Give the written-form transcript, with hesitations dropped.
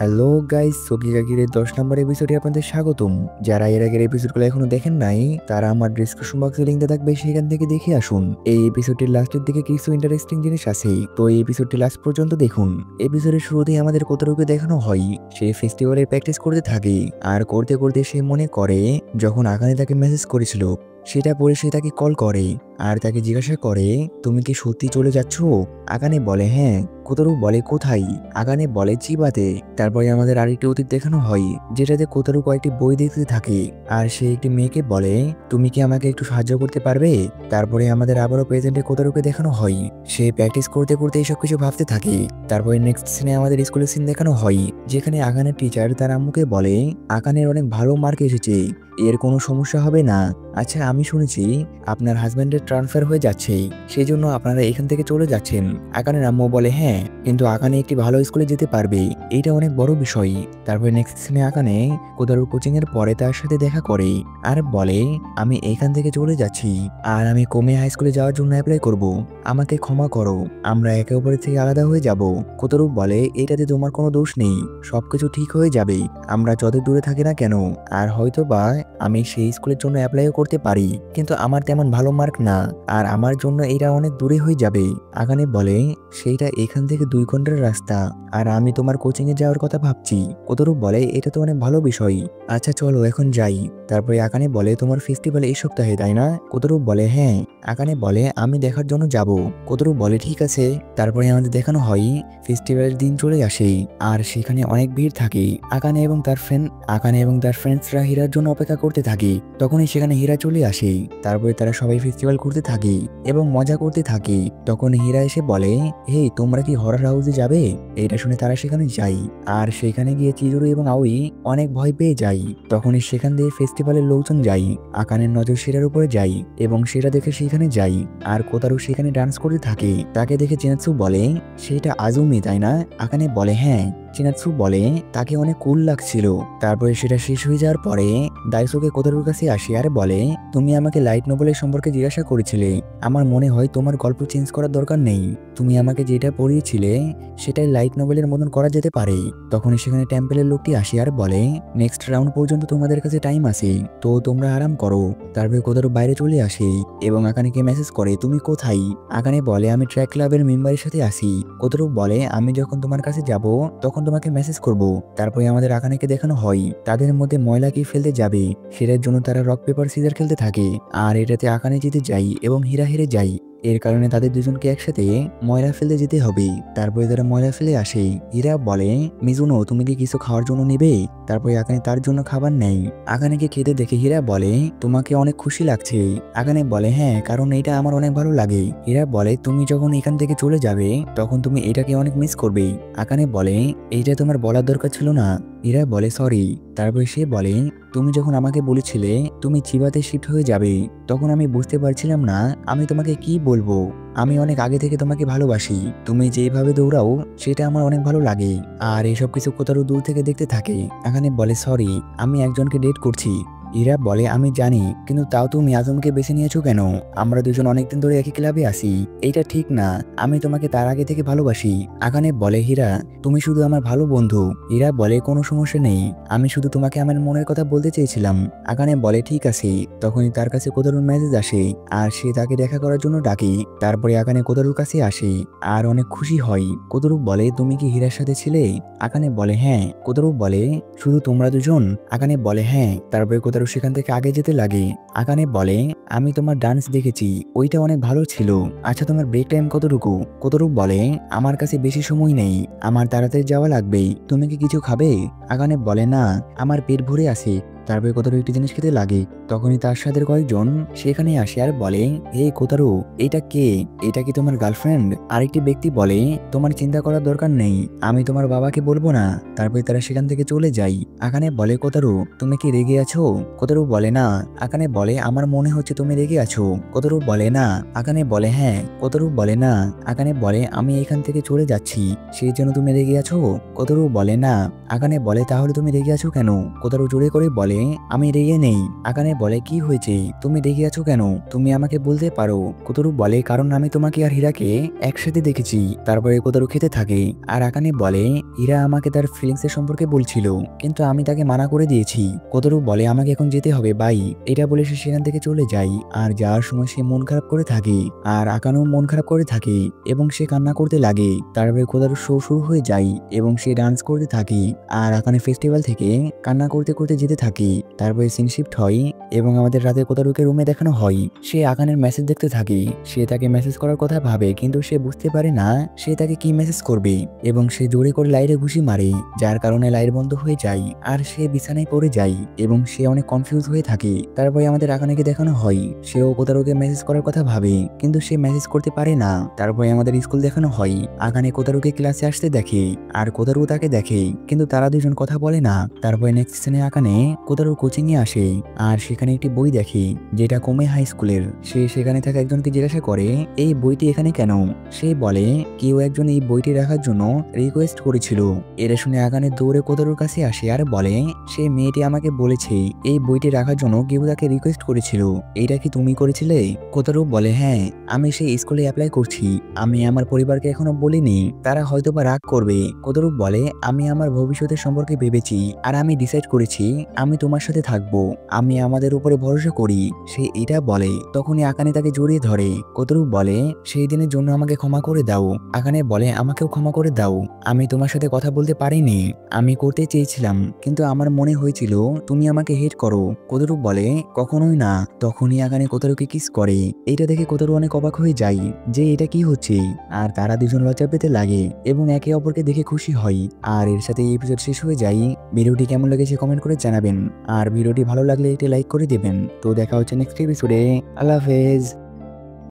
Hello guys, সোকিগাকিরের 10 নম্বর এপিসোডে আপনাদের স্বাগতম। যারা এর আগের এপিসোডগুলো এখনো দেখেন নাই তারা আমার ডেসক্রিপশন বক্সে লিংকটা থাকবে, সেখান থেকে দেখে আসুন। এই এপিসোডটির লাস্টের দিকে কিছু ইন্টারেস্টিং জিনিস আছে, তো এই এপিসোডটি লাস্ট পর্যন্ত দেখুন। এপিসোডের শুরুতেই আমাদের কোতারুকে দেখানো হয় সে ফেস্টিভ্যালের প্র্যাকটিস করতে থাকে, আর করতে করতে সে মনে করে যখন আকানে তাকে মেসেজ করেছিল সেটা পরে সে তাকে কল করে আর তাকে জিজ্ঞাসা করে তুমি কি সত্যি চলে যাচ্ছ। আকানে বলে হ্যাঁ। কোতারু বলে কোথায়? আকানে বলে চিবাতে। তারপরে আমাদের আরেকটি অতীত দেখানো হয় যেটাতে কোতারু কয়েকটি বই দেখতে থাকে আর সে একটি মেয়েকে বলে তুমি কি আমাকে একটু সাহায্য করতে পারবে। তারপরে আমাদের আবারও প্রেজেন্টে কোতারুকে দেখানো হয় সে প্র্যাকটিস করতে করতে এইসব কিছু ভাবতে থাকে। তারপরে নেক্সট সিনে আমাদের স্কুলের সিন দেখানো হয় যেখানে আকানের টিচার তার আম্মুকে বলে আকানের অনেক ভালো মার্ক এসেছে, এর কোনো সমস্যা হবে না। আচ্ছা, আমি শুনেছি আপনার হাজব্যান্ডের ট্রান্সফার হয়ে যাচ্ছে, সেই জন্য আপনারা এখান থেকে চলে যাচ্ছেন। আকানের আম্মু বলে হ্যাঁ, কিন্তু আকানে একটি ভালো স্কুলে যেতে পারবে, এইটা অনেক বড় বিষয়। তারপরে নেক্সট সিনে আকানে কোদারুর কোচিং এর পরে তার সাথে দেখা করে আর বলে আমি এখান থেকে চলে যাচ্ছি আর আমি কোমে হাই স্কুলে যাওয়ার জন্য অ্যাপ্লাই করব, আমাকে ক্ষমা করো, আমরা একে অপরের থেকে আলাদা হয়ে যাব। কোতারু বলে এটাতে তোমার কোনো দোষ নেই, সবকিছু ঠিক হয়ে যাবে, আমরা যত দূরে থাকি না কেন। আর হয়তো বা আমি সেই স্কুলের জন্য অ্যাপ্লাইও করতে পারি, কিন্তু আমার তেমন ভালো মার্ক না আর আমার জন্য এটা অনেক দূরে হয়ে যাবে। আকানে বলে সেইটা এখান থেকে 2 ঘন্টার রাস্তা আর আমি তোমার কোচিং এ যাওয়ার কথা ভাবছি। কোতারু বলে এটা তো অনেক ভালো বিষয়, আচ্ছা চলো এখন যাই। তারপরে আকানে বলে তোমার ফেস্টিভ্যাল এই সপ্তাহে তাই না? কোতারু বলে হ্যাঁ। আকানে বলে আমি দেখার জন্য যাব। কোতারু বলে ঠিক আছে। তারপরে আমাদের দেখানো হয় ফেস্টিভ্যালের দিন চলে আসে আর সেখানে অনেক ভিড় থাকে। আকানে এবং তার ফ্রেন্ডসরা হীরার জন্য অপেক্ষা করতে থাকে। তখনই সেখানে হীরা চলে আসে। তারপরে তারা সবাই ফেস্টিভ্যাল করতে থাকে এবং মজা করতে থাকে। তখন হীরা এসে বলে হেই তোমরা কি হরর হাউসে যাবে? এটা শুনে তারা সেখানে যায় আর সেখানে গিয়ে চিজুরু এবং আউই অনেক ভয় পেয়ে যায়। তখনই সেখান দিয়ে ফেস্টিভ্যালের লোকজন যায়। আকানের নজর সেটার উপরে যায় এবং সেটা দেখে সেখানে যায় আর কোতারু সেখানে ডান্স করতে থাকে। তাকে দেখে জেনাৎসু বলে সেটা আজুমি তাই না? আকানে বলে হ্যাঁ। চিনাৎসু বলে তাকে অনেক কুল লাগছিল। তারপরে সেটা শেষ হয়ে যাওয়ার পরে দাইসুকে কোতারুর কাছে আসে আর বলে তুমি আমাকে লাইট নোবেলের সম্পর্কে জিজ্ঞাসা করেছিলে, আমার মনে হয় তোমার গল্প চেঞ্জ করার দরকার নেই, তুমি আমাকে যেটা পড়িয়েছিলে সেটাই লাইট নোবেলের মতন করা যেতে পারে। তখনই সেখানে টেম্পেলের লোকটি আসে আর বলে নেক্সট রাউন্ড পর্যন্ত তোমাদের কাছে টাইম আছে, তো তোমরা আরাম করো। তারপরে কোতারু বাইরে চলে আসে এবং আকানেকে মেসেজ করে তুমি কোথায়। আকানে বলে আমি ট্র্যাক ক্লাবের মেম্বারের সাথে আসি। কোতারু বলে আমি যখন তোমার কাছে যাব তখন তোমাকে মেসেজ করব। তারপরে আমাদের আকানেকে দেখানো হয় তাদের মধ্যে ময়লা কি ফেলতে যাবে, সেটার জন্য তারা রক পেপার সিজার খেলতে থাকে আর এটাতে আকানে জিতে যায় এবং হীরা হেরে যায়। এর কারণে তাদের দুজনকে একসাথে ময়লা ফেলতে যেতে হবে। তারপরে তারা ময়লা ফেলে আসে। হীরা বলে মিজুনো তুমি কি কিছু খাওয়ার জন্য নেবে? তারপরে আকানে তার জন্য খাবার নেয়। আকানেকে খেতে দেখে হীরা বলে তোমাকে অনেক খুশি লাগছে। আকানে বলে হ্যাঁ, কারণ এটা আমার অনেক ভালো লাগে। হীরা বলে তুমি যখন এখান থেকে চলে যাবে তখন তুমি এটাকে অনেক মিস করবে। আকানে বলে এইটা তোমার বলার দরকার ছিল না। হীরা বলে সরি। তারপরে সে বলে তুমি যখন আমাকে বলেছিলে তুমি চিবাতে শিফট হয়ে যাবে তখন আমি বুঝতে পারছিলাম না আমি তোমাকে কি বলবো। আমি অনেক আগে থেকে তোমাকে ভালোবাসি, তুমি যেভাবে দৌড়াও সেটা আমার অনেক ভালো লাগে। আর এইসব কিছু কোথাও দূর থেকে দেখতে থাকে। এখানে বলে সরি, আমি একজনকে ডেট করছি। হীরা বলে আমি জানি, কিন্তু তাও তুমি আজমকে বেছে নিয়েছো কেন? আমরা দুজন অনেকদিন ধরে একই ক্লাবে আছি, এইটা ঠিক না, আমি তোমাকে তার আগে থেকে ভালোবাসি। আকানে বলে হীরা তুমি শুধু আমার ভালো বন্ধু। হীরা বলে কোনো সমস্যা নেই, আমি শুধু তোমাকে আমার মনের কথা বলতে চেয়েছিলাম। আকানে বলে ঠিক আছে। তখনই তার কাছে কোতারুর মেসেজ আসে আর সে তাকে দেখা করার জন্য ডাকে। তারপরে আকানে কোতারুর কাছে আসে আর অনেক খুশি হয়। কোতারু বলে তুমি কি হীরার সাথে ছিলে? আকানে বলে হ্যাঁ। কোতারু বলে শুধু তোমরা দুজন? আকানে বলে হ্যাঁ। তারপরে কোতারু সেখান থেকে আগে যেতে লাগে। আকানে বলে আমি তোমার ডান্স দেখেছি, ওইটা অনেক ভালো ছিল। আচ্ছা তোমার ব্রেক টাইম কতটুকু? কোতারু বলে আমার কাছে বেশি সময় নেই, আমার তাড়াতাড়ি যাওয়া লাগবে, তুমি কি কিছু খাবে? আকানে বলে না, আমার পেট ভরে আছে। তারপরে কোতারু একটি জিনিস খেতে লাগে। তখনই তার সাথে কয়েকজন সেখানে আসে আর বলে হে কোতারু, এটা কে? এটা কি তোমার গার্লফ্রেন্ড? আরেকটি ব্যক্তি বলে তোমার চিন্তা করার দরকার নেই, আমি তোমার বাবাকে বলবো না। তারপরে তারা সেখান থেকে চলে যায়। আকানে বলে কোতারু তুমি কি রেগে আছো? কোতারু বলে না। আকানে বলে আমার মনে হচ্ছে তুমি রেগে আছো। কোতারু বলে না। আকানে বলে হ্যাঁ। কোতারু বলে না। আকানে বলে আমি এখান থেকে চলে যাচ্ছি, সেই জন্য তুমি রেগে আছো? কোতারু বলে না। আকানে বলে তাহলে তুমি রেগে আছো কেন? কোতারু জোরে করে বলে আমি রেগে নেই। আকানে বলে কি হয়েছে, তুমি রেগে আছো কেন, তুমি আমাকে বলতে পারো। কোতারু বলে কারণ আমি তোমাকে আর হীরাকে একসাথে দেখেছি। তারপরে কোতারু খেতে থাকে আর আকানে বলে হীরা আমাকে তার ফিলিংস এর সম্পর্কে বলছিল, কিন্তু আমি তাকে মানা করে দিয়েছি। কোতারু বলে আমাকে এখন যেতে হবে বাই। এটা বলে সে সেখান থেকে চলে যায় আর যাওয়ার সময় সে মন খারাপ করে থাকে আর আকানেও মন খারাপ করে থাকে এবং সে কান্না করতে লাগে। তারপরে কোতারু শো শুরু হয়ে যায় এবং সে ডান্স করতে থাকে আর আকানে ফেস্টিভ্যাল থেকে কান্না করতে করতে যেতে থাকে। তারপরে সিন শিফট হয় এবং আমাদের রাতে কোতারুকে রুমে দেখানো হয়। সে আকানের মেসেজ দেখতে থাকে, সে তাকে মেসেজ করার কথা ভাবে কিন্তু সে বুঝতে পারে না সে তাকে কি মেসেজ করবে এবং সে জোরে করে লাইটে ঘুষি মারে, যার কারণে লাইট বন্ধ হয়ে যায় আর সে বিছানায় পড়ে যায় এবং সে অনেক কনফিউজ হয়ে থাকে। তারপরে আমাদের আকানেকে দেখানো হয় সেও কোতারুকে মেসেজ করার কথা ভাবে কিন্তু সে মেসেজ করতে পারে না। তারপরে আমাদের স্কুল দেখানো হয় আকানে কোতারুকে ক্লাসে আসতে দেখে আর কোতারু তাকে দেখে কিন্তু তারা দুজন কথা বলে না। তারপরে নেক্সট সিনে আকানে কোতারুর কোচিং এ আসে আর সেখানে একটি বই দেখে যেটা কোমে হাই স্কুলের। সে সেখানে থাকা একজনকে জিজ্ঞাসা করে এই বইটি এখানে কেন। সে বলে কেউ একজন এই বইটি রাখার জন্য রিকোয়েস্ট করেছিল। এটা শুনে আকানে দৌড়ে কোতারুর কাছে আসে আর বলে সে মেয়েটি আমাকে বলেছে এই বইটি রাখার জন্য কেউ তাকে রিকোয়েস্ট করেছিল, এইটা কি তুমি করেছিলে? কোতারু বলে হ্যাঁ, আমি সেই স্কুলে অ্যাপ্লাই করছি, আমি আমার পরিবারকে এখনো বলিনি, তারা হয়তোবা রাগ করবে। কোতারু বলে আমি আমার ভবিষ্যতের সম্পর্কে ভেবেছি আর আমি ডিসাইড করেছি আমি তোমার সাথে থাকবো, আমি আমাদের উপরে ভরসা করি। সে এটা বলে তখনই আকানে তাকে জড়িয়ে ধরে। কোতারু বলে সেই দিনের জন্য আমাকে ক্ষমা করে দাও। আকানে বলে আমাকেও ক্ষমা করে দাও, আমি তোমার সাথে কথা বলতে পারিনি, আমি করতে চেয়েছিলাম কিন্তু আমার মনে হয়েছিল তুমি আমাকে হেট করো। কোতারু বলে কখনোই না। তখনই আকানে কোতারুকে কিস করে। এটা দেখে কোতারু অনেক অবাক হয়ে যায় যে এটা কি হচ্ছে আর তারা দুজন লজ্জা পেতে লাগে এবং একে অপরকে দেখে খুশি হয়। আর এর সাথে এই এপিসোড শেষ হয়ে যায়। ভিডিওটি কেমন লেগেছে কমেন্ট করে জানাবেন আর ভিডিওটি ভালো লাগলে এটি লাইক করে দেবেন। তো দেখা হচ্ছে নেক্সট এপিসোডে। আল্লাহ হাফেজ।